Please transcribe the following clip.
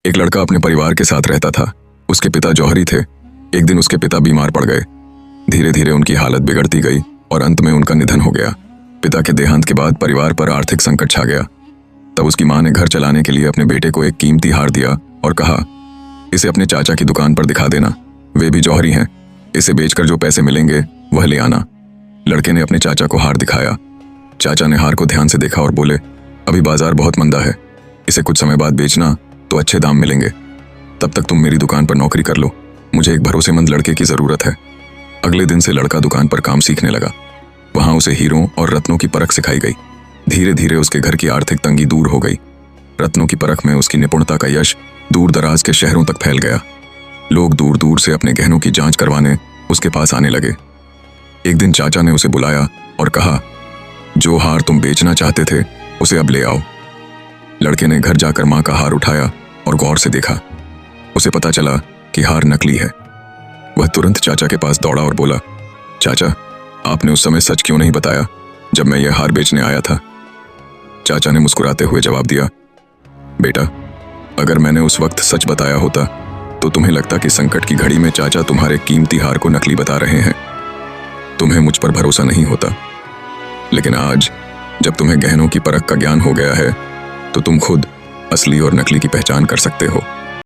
एक लड़का अपने परिवार के साथ रहता था। उसके पिता जौहरी थे। एक दिन उसके पिता बीमार पड़ गए। धीरे धीरे उनकी हालत बिगड़ती गई और अंत में उनका निधन हो गया। पिता के देहांत के बाद परिवार पर आर्थिक संकट छा गया। तब उसकी मां ने घर चलाने के लिए अपने बेटे को एक कीमती हार दिया और कहा, इसे अपने चाचा की दुकान पर दिखा देना, वे भी जौहरी हैं। इसे बेचकर जो पैसे मिलेंगे वह ले आना। लड़के ने अपने चाचा को हार दिखाया। चाचा ने हार को ध्यान से देखा और बोले, अभी बाजार बहुत मंदा है, इसे कुछ समय बाद बेचना तो अच्छे दाम मिलेंगे। तब तक तुम मेरी दुकान पर नौकरी कर लो, मुझे एक भरोसेमंद लड़के की जरूरत है। अगले दिन से लड़का दुकान पर काम सीखने लगा। वहां उसे हीरों और रत्नों की परख सिखाई गई। धीरे धीरे उसके घर की आर्थिक तंगी दूर हो गई। रत्नों की परख में उसकी निपुणता का यश दूर दराज के शहरों तक फैल गया। लोग दूर दूर से अपने गहनों की जांच करवाने उसके पास आने लगे। एक दिन चाचा ने उसे बुलाया और कहा, जो हार तुम बेचना चाहते थे उसे अब ले आओ। लड़के ने घर जाकर मां का हार उठाया और गौर से देखा। उसे पता चला कि हार नकली है। वह तुरंत चाचा के पास दौड़ा और बोला, चाचा, आपने उस समय सच क्यों नहीं बताया जब मैं यह हार बेचने आया था? चाचा ने मुस्कुराते हुए जवाब दिया, बेटा, अगर मैंने उस वक्त सच बताया होता तो तुम्हें लगता कि संकट की घड़ी में चाचा तुम्हारे कीमती हार को नकली बता रहे हैं। तुम्हें मुझ पर भरोसा नहीं होता। लेकिन आज जब तुम्हें गहनों की परख का ज्ञान हो गया है तो तुम खुद असली और नकली की पहचान कर सकते हो।